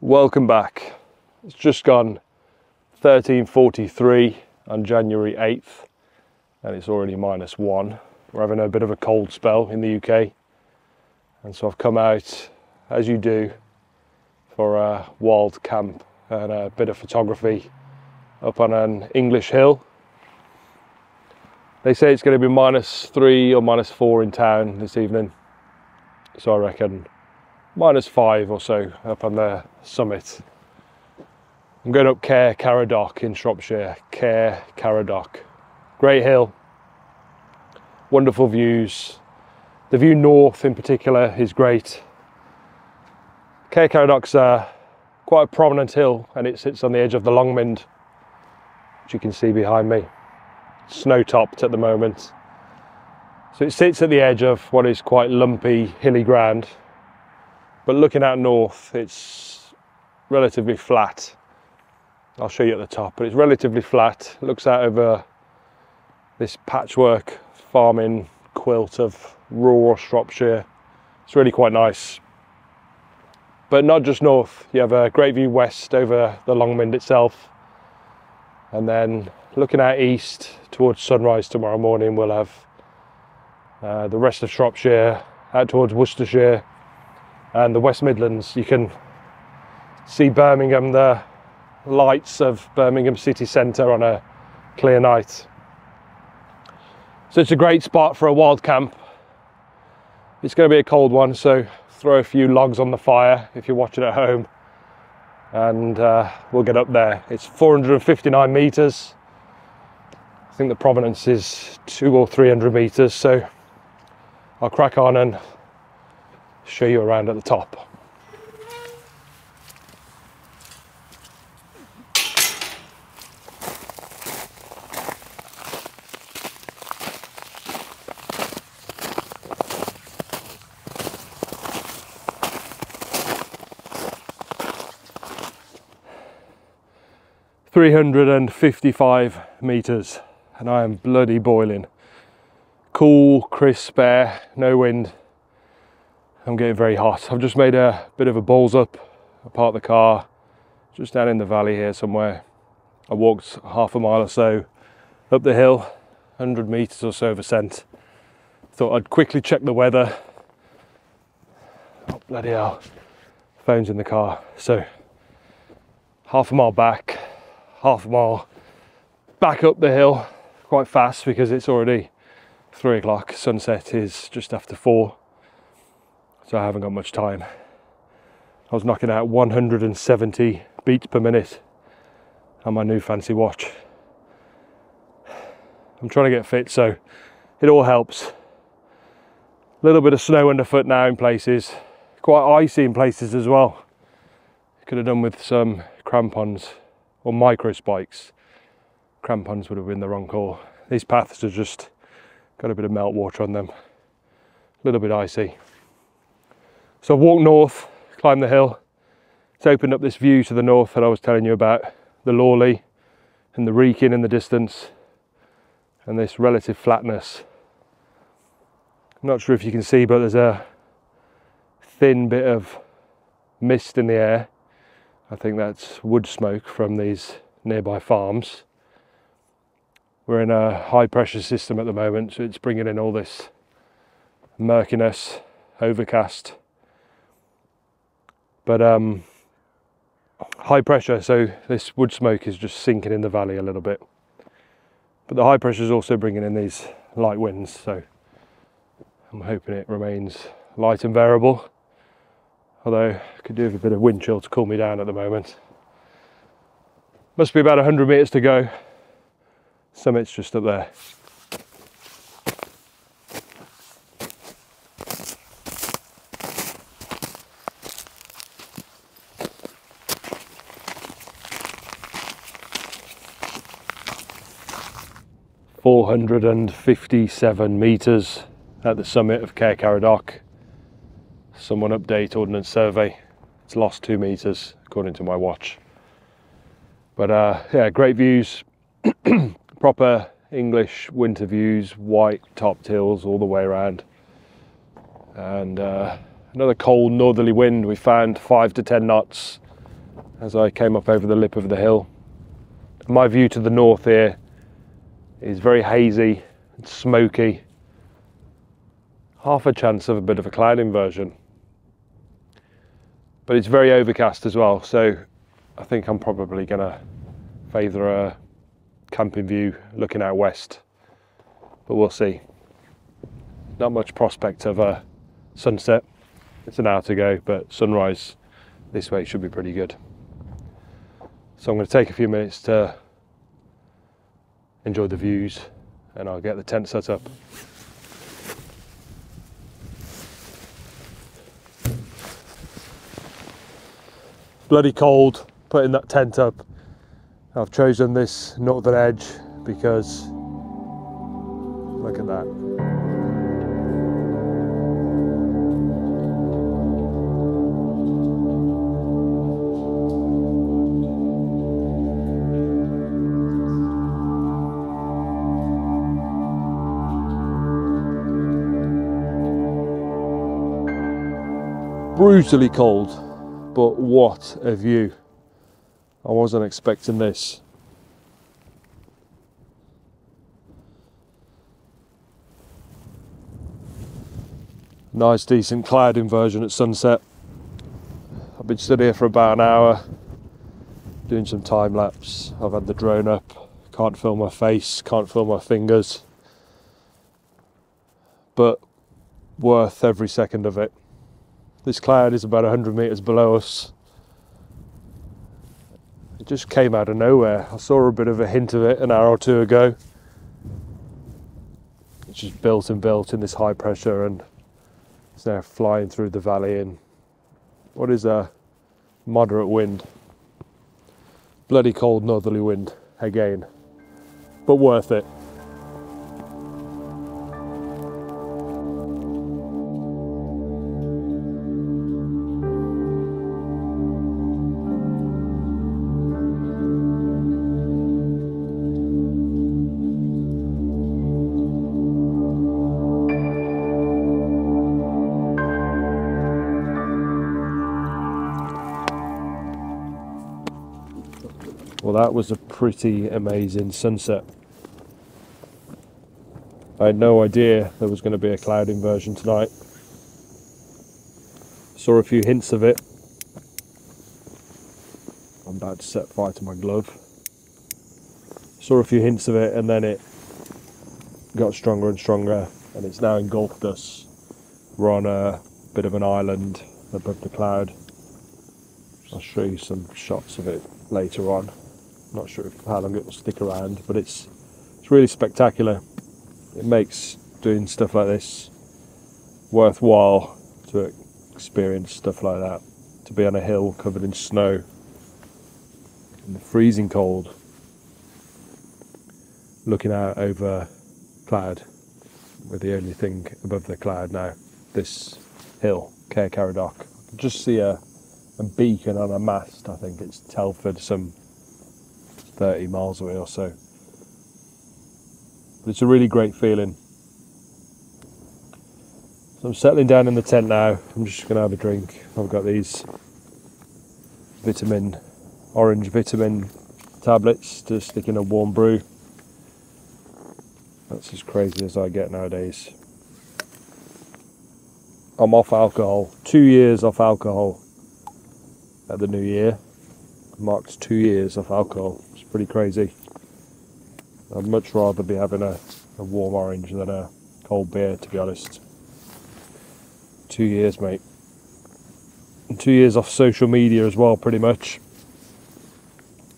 Welcome back. It's just gone 13:43 on January 8th and it's already -1. We're having a bit of a cold spell in the UK, and so I've come out, as you do, for a wild camp and a bit of photography up on an English hill. They say it's going to be -3 or -4 in town this evening, so I reckon -5 or so up on the summit. I'm going up Caer Caradoc in Shropshire. Caer Caradoc, great hill, wonderful views. The view north in particular is great. Caer Caradoc's quite a prominent hill, and it sits on the edge of the Long Mynd, which you can see behind me. Snow topped at the moment, so it sits at the edge of what is quite lumpy hilly ground. But looking out north, it's relatively flat. I'll show you at the top, but it's relatively flat. It looks out over this patchwork farming quilt of rural Shropshire. It's really quite nice. But not just north, you have a great view west over the Long Mynd itself. And then looking out east towards sunrise tomorrow morning, we'll have the rest of Shropshire, out towards Worcestershire, and the West Midlands. You can see Birmingham, the lights of Birmingham city centre on a clear night. So it's a great spot for a wild camp. It's going to be a cold one, so throw a few logs on the fire if you're watching at home, and we'll get up there. It's 459 metres. I think the provenance is 200 or 300 metres, so I'll crack on and show you around at the top. "355 metres and I am bloody boiling. Cool, crisp air, no wind. I'm getting very hot. I've just made a bit of a balls up. I parked the car just down in the valley here somewhere. I walked half a mile or so up the hill, 100 metres or so of ascent. Thought I'd quickly check the weather. Oh, bloody hell. Phone's in the car. So half a mile back, half a mile back up the hill, quite fast because it's already 3 o'clock. Sunset is just after 4. So I haven't got much time. I was knocking out 170 beats per minute on my new fancy watch. I'm trying to get fit, so it all helps. A little bit of snow underfoot now in places, quite icy in places as well. Could have done with some crampons or micro spikes. Crampons would have been the wrong call. These paths have just got a bit of meltwater on them, a little bit icy. So I've walked north, climbed the hill. It's opened up this view to the north that I was telling you about, the Lawley and the Wrekin in the distance, and this relative flatness. I'm not sure if you can see, but there's a thin bit of mist in the air. I think that's wood smoke from these nearby farms. We're in a high pressure system at the moment, so it's bringing in all this murkiness, overcast. But high pressure, so this wood smoke is just sinking in the valley a little bit. But the high pressure is also bringing in these light winds, so I'm hoping it remains light and variable. Although I could do with a bit of wind chill to cool me down at the moment. Must be about 100 metres to go. Summit's just up there. "457 metres at the summit of Caer Caradoc. Someone update Ordnance Survey. It's lost 2 metres according to my watch. But yeah, great views. Proper English winter views, white topped hills all the way around. And another cold northerly wind. We found 5 to 10 knots as I came up over the lip of the hill. My view to the north here is very hazy and smoky. Half a chance of a bit of a cloud inversion. But it's very overcast as well, so I think I'm probably going to favour a camping view looking out west. But we'll see. Not much prospect of a sunset. It's an hour to go, but sunrise this way should be pretty good. So I'm going to take a few minutes to enjoy the views and I'll get the tent set up. Bloody cold putting that tent up. I've chosen this northern edge because look at that. Brutally cold, but what a view. I wasn't expecting this. Nice decent cloud inversion at sunset. I've been stood here for about an hour doing some time lapse. I've had the drone up, can't feel my face, can't feel my fingers, but worth every second of it. This cloud is about 100 metres below us. It just came out of nowhere. I saw a bit of a hint of it an hour or two ago. It's just built and built in this high pressure, and it's now flying through the valley in what is a moderate wind. Bloody cold northerly wind again, but worth it. Well, that was a pretty amazing sunset. I had no idea there was going to be a cloud inversion tonight. Saw a few hints of it. I'm about to set fire to my glove. Saw a few hints of it and then it got stronger and stronger and it's now engulfed us. We're on a bit of an island above the cloud. I'll show you some shots of it later on. Not sure how long it will stick around, but it's really spectacular. It makes doing stuff like this worthwhile to experience stuff like that. To be on a hill covered in snow in the freezing cold, looking out over cloud. We're the only thing above the cloud now. This hill, Caer Caradoc. I can just see a beacon on a mast. I think it's Telford, some 30 miles away or so. But it's a really great feeling. So I'm settling down in the tent now. I'm just going to have a drink. I've got these orange vitamin tablets to stick in a warm brew. That's as crazy as I get nowadays. I'm off alcohol. 2 years off alcohol at the new year. Marks 2 years off alcohol. It's pretty crazy. I'd much rather be having a warm orange than a cold beer, to be honest. 2 years, mate. And 2 years off social media as well, pretty much.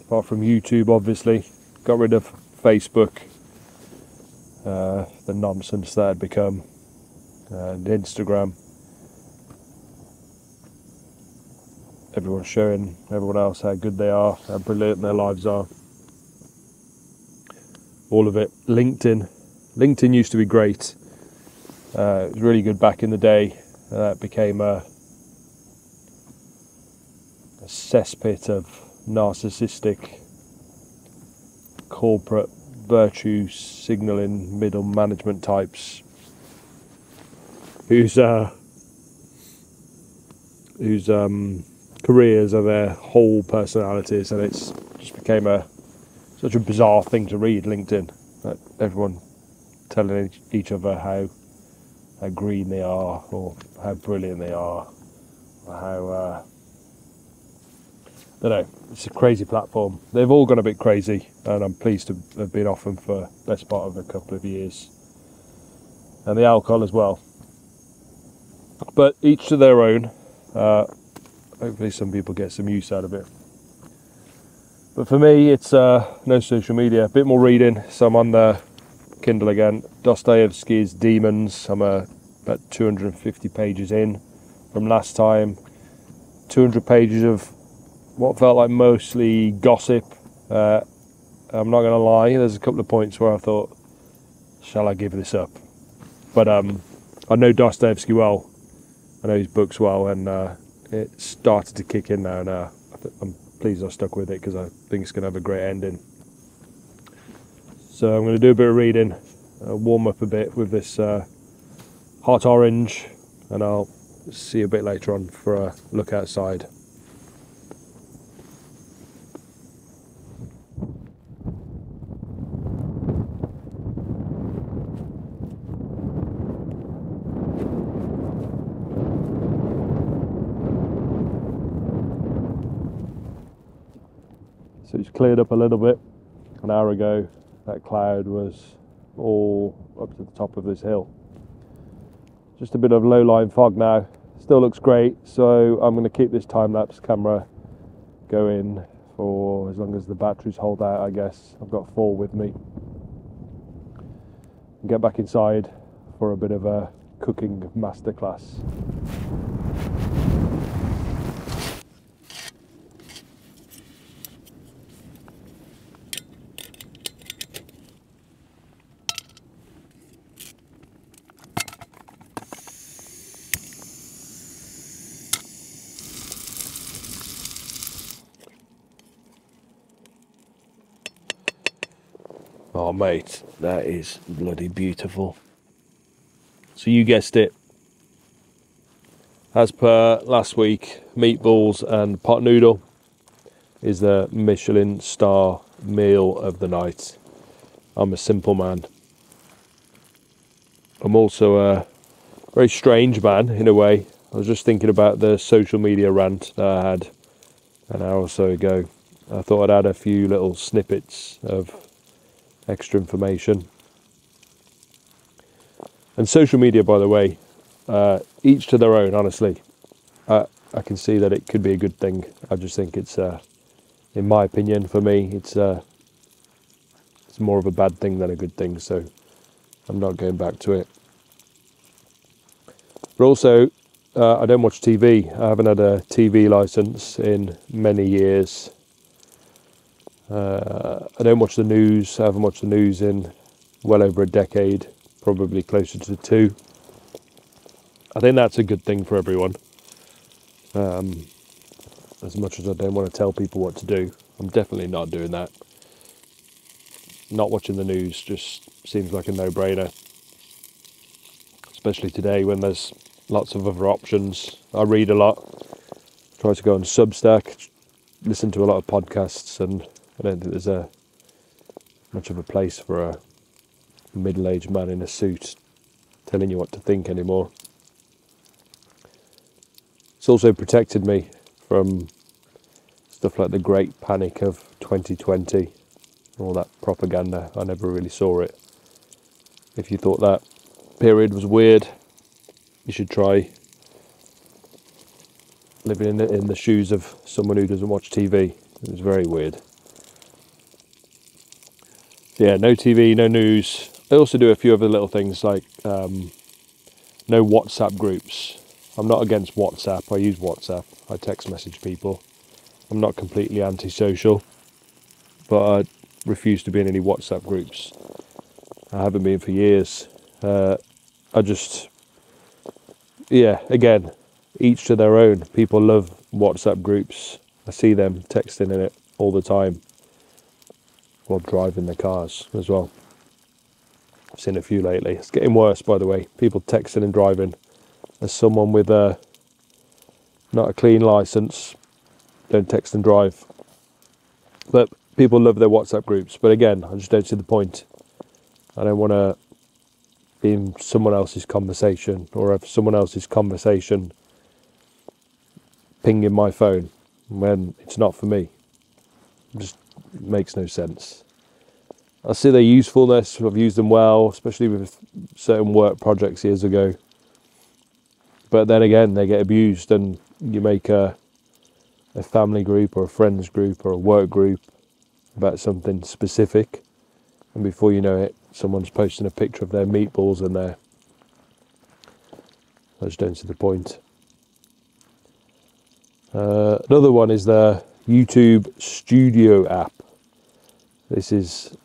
Apart from YouTube, obviously. Got rid of Facebook. The nonsense that had become. And Instagram. Everyone's showing everyone else how good they are, how brilliant their lives are. All of it. LinkedIn. LinkedIn used to be great. It was really good back in the day. It became a cesspit of narcissistic, corporate, virtue signalling middle management types whose careers and their whole personalities, and it's just became such a bizarre thing to read, LinkedIn, that everyone telling each other how green they are, or how brilliant they are, or how I don't know, it's a crazy platform. They've all gone a bit crazy, and I'm pleased to have been off them for the best part of a couple of years. And the alcohol as well. But each to their own. Hopefully some people get some use out of it. But for me, it's no social media, a bit more reading. So I'm on the Kindle again. Dostoevsky's Demons. I'm about 250 pages in from last time. 200 pages of what felt like mostly gossip. I'm not going to lie, there's a couple of points where I thought, shall I give this up? But I know Dostoevsky well, I know his books well, and it started to kick in now, and I'm pleased I stuck with it, because I think it's going to have a great ending. So I'm going to do a bit of reading, warm up a bit with this hot orange, and I'll see you a bit later on for a look outside. So it's cleared up a little bit. An hour ago, that cloud was all up to the top of this hill. Just a bit of low-lying fog now. Still looks great, so I'm going to keep this time-lapse camera going for as long as the batteries hold out, I guess. I've got 4 with me. And get back inside for a bit of a cooking masterclass. Oh mate, that is bloody beautiful. So you guessed it. As per last week, meatballs and pot noodle is the Michelin star meal of the night. I'm a simple man. I'm also a very strange man in a way. I was just thinking about the social media rant that I had an hour or so ago. I thought I'd add a few little snippets of extra information. And social media, by the way, each to their own, honestly. I can see that it could be a good thing. I just think it's, in my opinion, for me, it's more of a bad thing than a good thing, so I'm not going back to it. But also, I don't watch TV. I haven't had a TV license in many years. I don't watch the news. I haven't watched the news in well over a decade, probably closer to 2. I think that's a good thing for everyone. As much as I don't want to tell people what to do, I'm definitely not doing that. Not watching the news just seems like a no-brainer. Especially today when there's lots of other options. I read a lot, try to go on Substack, listen to a lot of podcasts, and I don't think there's much of a place for a middle-aged man in a suit telling you what to think anymore. It's also protected me from stuff like the Great Panic of 2020, all that propaganda. I never really saw it. If you thought that period was weird, you should try living in the shoes of someone who doesn't watch TV. It was very weird. Yeah, no TV, no news. I also do a few other little things like no WhatsApp groups. I'm not against WhatsApp. I use WhatsApp. I text message people. I'm not completely antisocial, but I refuse to be in any WhatsApp groups. I haven't been for years. Again, each to their own. People love WhatsApp groups. I see them texting in it all the time while driving their cars as well. I've seen a few lately. It's getting worse, by the way. People texting and driving. As someone with not a clean license, don't text and drive. But people love their WhatsApp groups. But again, I just don't see the point. I don't want to be in someone else's conversation, or have someone else's conversation pinging my phone when it's not for me. It just makes no sense. I see their usefulness. I've used them well, especially with certain work projects years ago. But then again, they get abused, and you make a family group or a friends group or a work group about something specific, and before you know it, someone's posting a picture of their meatballs in there. I just don't see the point. Another one is the YouTube Studio app. This is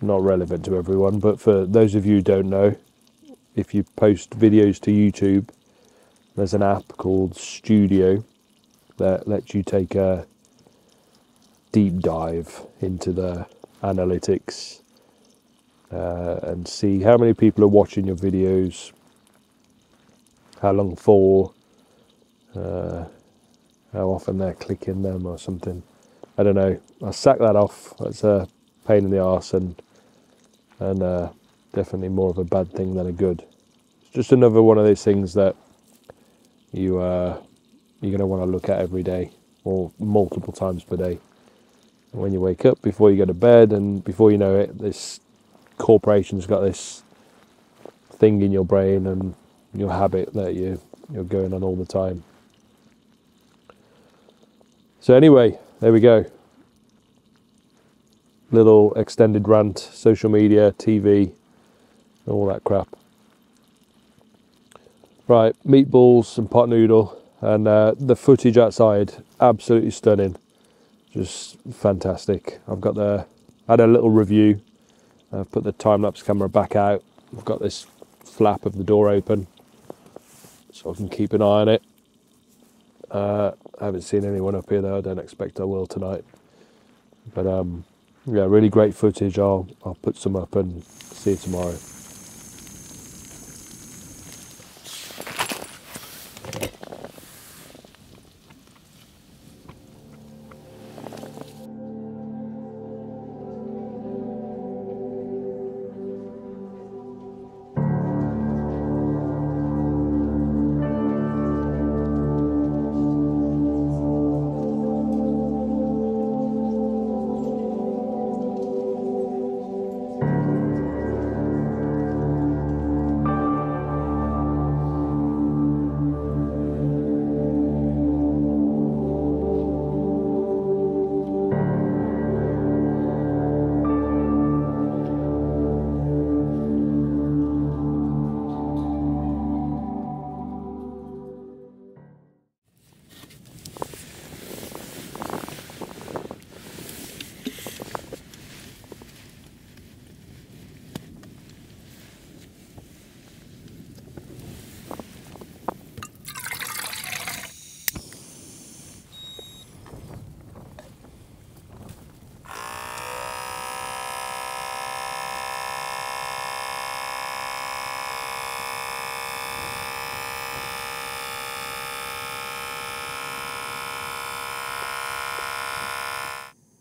not relevant to everyone, but for those of you who don't know, if you post videos to YouTube, there's an app called Studio that lets you take a deep dive into the analytics and see how many people are watching your videos, how long for, how often they're clicking them or something. I don't know. I'll sack that off. That's a pain in the arse, and definitely more of a bad thing than a good. It's just another one of those things that you're going to want to look at every day, or multiple times per day. When you wake up, before you go to bed, and before you know it, this corporation's got this thing in your brain and your habit that you're going on all the time. So anyway, there we go. Little extended rant, social media, TV, all that crap. Right, meatballs and pot noodle, and the footage outside, absolutely stunning. Just fantastic. I had a little review. I've put the time-lapse camera back out. I've got this flap of the door open so I can keep an eye on it. I haven't seen anyone up here though. I don't expect I will tonight. But yeah, really great footage. I'll put some up and see you tomorrow.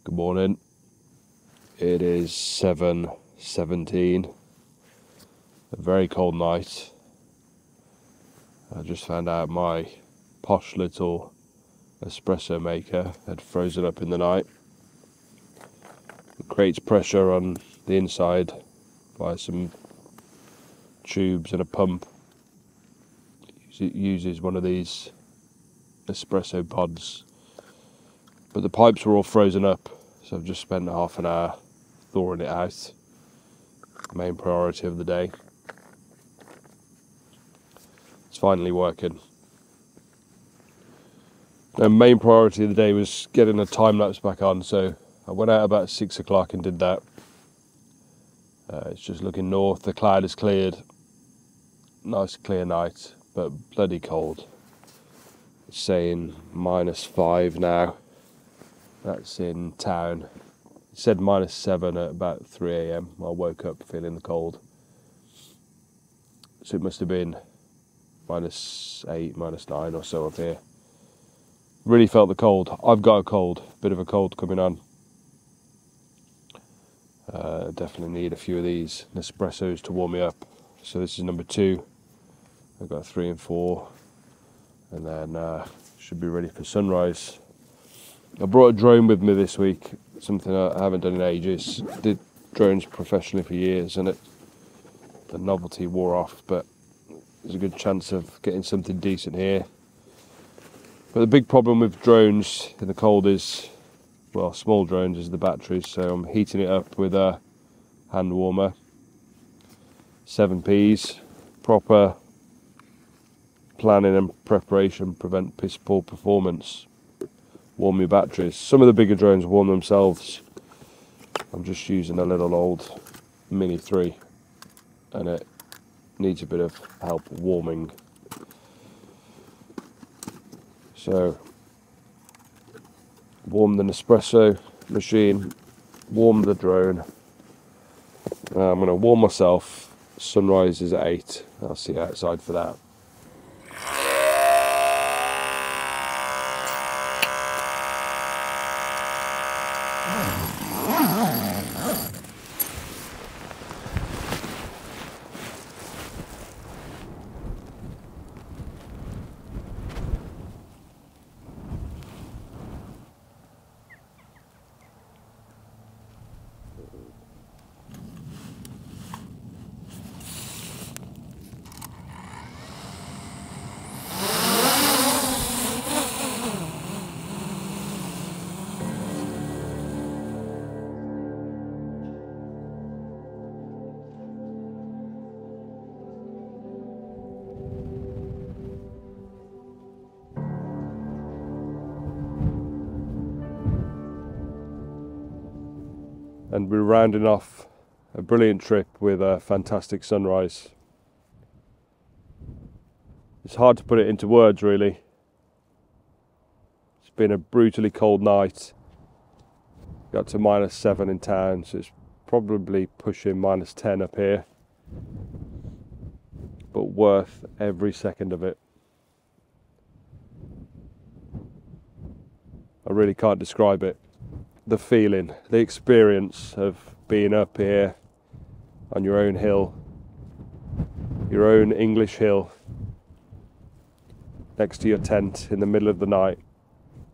Good morning. It is 7:17. A very cold night. I just found out my posh little espresso maker had frozen up in the night. It creates pressure on the inside by some tubes and a pump. It uses one of these espresso pods, but the pipes were all frozen up, so I've just spent half an hour thawing it out. Main priority of the day. It's finally working. The main priority of the day was getting a time lapse back on, so I went out about 6 o'clock and did that. It's just looking north, the cloud has cleared. Nice clear night, but bloody cold. It's saying -5 now. That's in town. It said -7 at about 3 AM. I woke up feeling the cold. So it must have been -8, -9 or so up here. Really felt the cold. I've got a cold, bit of a cold coming on. Definitely need a few of these Nespressos to warm me up. So this is number 2. I've got 3 and 4, and then should be ready for sunrise. I brought a drone with me this week, something I haven't done in ages. Did drones professionally for years, and the novelty wore off, but there's a good chance of getting something decent here. But the big problem with drones in the cold is, well, small drones, is the batteries. So I'm heating it up with a hand warmer, 7Ps, proper planning and preparation prevent piss poor performance. Warm your batteries. Some of the bigger drones warm themselves. I'm just using a little old Mini 3, and it needs a bit of help warming. So warm the Nespresso machine, warm the drone. I'm going to warm myself. Sunrise is at 8. I'll see you outside for that. And we're rounding off a brilliant trip with a fantastic sunrise. It's hard to put it into words, really. It's been a brutally cold night. Got to -7 in town, so it's probably pushing -10 up here. But worth every second of it. I really can't describe it. The feeling, the experience of being up here on your own hill, your own English hill, next to your tent in the middle of the night,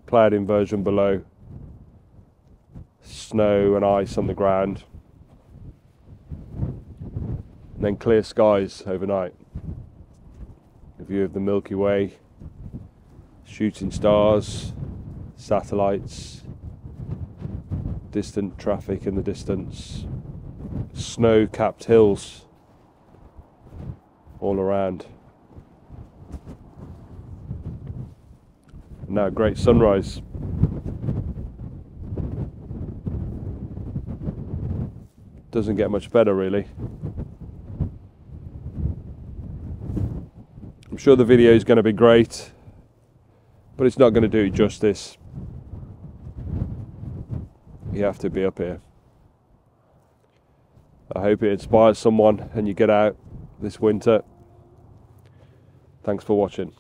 cloud inversion below, snow and ice on the ground, and then clear skies overnight. The view of the Milky Way, shooting stars, satellites, distant traffic in the distance, snow-capped hills all around. And now a great sunrise. Doesn't get much better, really. I'm sure the video is going to be great, but it's not going to do it justice. You have to be up here. I hope it inspires someone and you get out this winter. Thanks for watching.